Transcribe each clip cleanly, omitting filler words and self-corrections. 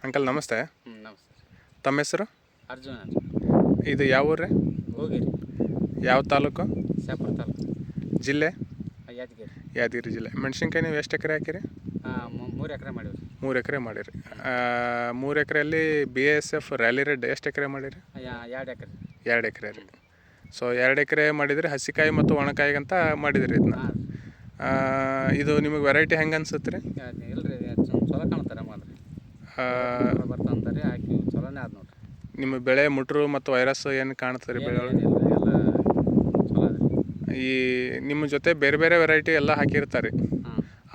Uncle ನಮಸ್ತೆ. ನಮಸ್ತೆ. ತಮ್ಮ ಹೆಸರು? ಅರ್ಜುನ. ಇದು ಯಾವ ಊರು? ಹೋಗಿರಿ. ಯಾವ ತಾಲೂಕು? ಶಾಪುರ ತಾಲೂಕು. ಜಿಲ್ಲೆ? ಯಾದಗಿರಿ. ಯಾದಗಿರಿ ಜಿಲ್ಲೆ. ಮೆಣಸಿನ್ಕಾಯಿ ನೀವು ಎಷ್ಟು ಎಕರೆ ಹಾಕಿರಿ? 3 ಎಕರೆ ಮಾಡಿವ್ರಿ. 3 ಎಕರೆ ಮಾಡಿರಿ. 3 ಎಕರೆಯಲ್ಲಿ BASF ರ್ಯಾಲಿ ರೆಡ್ ಎಷ್ಟು ಎಕರೆ ಮಾಡಿರಿ? 2 ಎಕರೆ. 2 ಎಕರೆ ರೀ. ಸೊ 2 ಎಕರೆ ಮಾಡಿದರೆ ಹಸಿಕಾಯಿ ಮತ್ತು ಒಣಕಾಯಿಗಂತ ಮಾಡಿದಿರಿ ಇದನ್ನ. ಇದು ನಿಮಗೆ ವೆರೈಟಿ ಹೆಂಗೆ ಅನ್ಸುತ್ತೆ ರೀ? ಇಲ್ರಿ, ಚಲೋ ಕಾಣ್ತಾರೆ ಮಾತ್ರ. ಬರ್ತಾನೆ ಹಾಕಿ ಚಲೋನೇ ಆದ್ ನೋಡ್ರಿ. ನಿಮ್ಮ ಬೆಳೆ ಮುಟ್ರು ಮತ್ತು ವೈರಸ್ ಏನು ಕಾಣ್ತಾರೆ ಬೆಳೆ ಒಳಗೆ? ಎಲ್ಲ ಚಲೋ ಅದ. ಈ ನಿಮ್ಮ ಜೊತೆ ಬೇರೆ ಬೇರೆ ವೆರೈಟಿ ಎಲ್ಲ ಹಾಕಿರ್ತಾರೆ.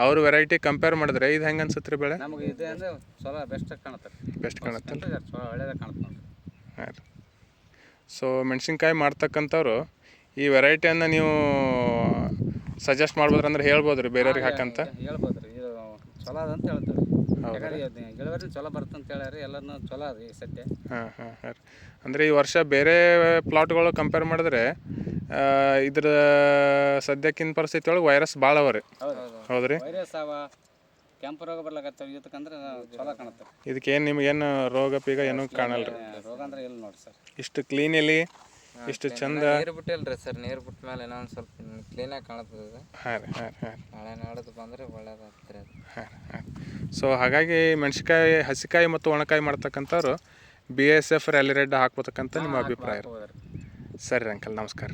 ಅವ್ರ ವೆರೈಟಿ ಕಂಪೇರ್ ಮಾಡಿದ್ರೆ ಇದು ಹೆಂಗೆ ಅನ್ಸುತ್ತೆ ರೀ ಬೆಳೆ? ನಮಗೆ ಇದು ಅಂದರೆ ಚಲೋ ಬೆಸ್ಟ್ ಕಾಣುತ್ತೆ. ಬೆಸ್ಟ್ ಕಾಣುತ್ತೆ ಚಲೋ ಒಳ್ಳೇದಾಗ ಕಾಣುತ್ತೆ ನೋಡ್ರಿ. ಹಾಂ ರೀ. ಸೊ ಮೆಣಸಿನ್ಕಾಯಿ ಮಾಡ್ತಕ್ಕಂಥವ್ರು ಈ ವೆರೈಟಿಯನ್ನು ನೀವು ಸಜೆಸ್ಟ್ ಮಾಡ್ಬೋದ್ರಿ, ಅಂದ್ರೆ ಹೇಳ್ಬೋದು ರೀ ಬೇರೆಯವ್ರಿಗೆ ಹಾಕಂತ? ಹೇಳ್ಬೋದು ರೀ, ಇದು ಚಲೋ ಅದ ಅಂತ ಹೇಳ್ತಾರೆ. ಯಾಕಂದ್ರೆ ಇಳುವರಿ ಚಲೋ ಬರುತ್ತೆ ಅಂತ ಹೇಳ್ಯಾರ. ಎಲ್ಲನೂ ಚಲೋ ಅದ ಈ ಸದ್ಯ. ಹಾಂ ಹಾಂ ಹಾಂ ರೀ. ಅಂದರೆ ಈ ವರ್ಷ ಬೇರೆ ಪ್ಲಾಟ್ಗಳು ಕಂಪೇರ್ ಮಾಡಿದ್ರೆ ಇದ್ರ ಸದ್ಯಕ್ಕಿನ ಪರಿಸ್ಥಿತಿ ಒಳಗೆ ವೈರಸ್ ಭಾಳ ಅವ ರೀ. ಹೌದು ರೀ. ವೈರಸ್ ಅವ, ಕೆಂಪು ರೋಗ ಬರ್ಲಾಕತ್ತಾವ. ಇದಕ್ಕಂದ್ರೆ ಚಲೋ ಕಾಣುತ್ತೆ. ಇದಕ್ಕೇನು ನಿಮಗೇನು ರೋಗ ಪೀಗ ಏನೂ ಕಾಣಲ್ಲ ರೀ? ರೋಗ ಅಂದ್ರೆ ಇಲ್ಲ ನೋಡಿ ಸರ್. ಇಷ್ಟು ಕ್ಲೀನಲ್ಲಿ ಇಷ್ಟು ಚಂದ ನೀರು ಬಿಟ್ಟಿಲ್ರಿ ಸರ್. ನೀರು ಬಿಟ್ಟ ಮೇಲೆ ಏನೋ ಒಂದು ಸ್ವಲ್ಪ ಕ್ಲೀನಾಗಿ ಕಾಣುತ್ತದೆ. ಹಾಂ ರೀ. ಹಾಂ ಹಾಂ ನಾಳೆ ನಾಡೋದು ಬಂದರೆ ಒಳ್ಳೇದಾಗ್ತದೆ ಅದು. ಹಾಂ ಹಾಂ. ಸೊ ಹಾಗಾಗಿ ಮೆಣಸಿನ್ಕಾಯಿ ಹಸಿಕಾಯಿ ಮತ್ತು ಒಣಕಾಯಿ ಮಾಡ್ತಕ್ಕಂಥವ್ರು BASF ರ್ಯಾಲಿ ರೆಡ್ ಹಾಕ್ಬೇಕಂತ ನಿಮ್ಮ ಅಭಿಪ್ರಾಯ? ಸರಿ ಅಂಕಲ್, ನಮಸ್ಕಾರ.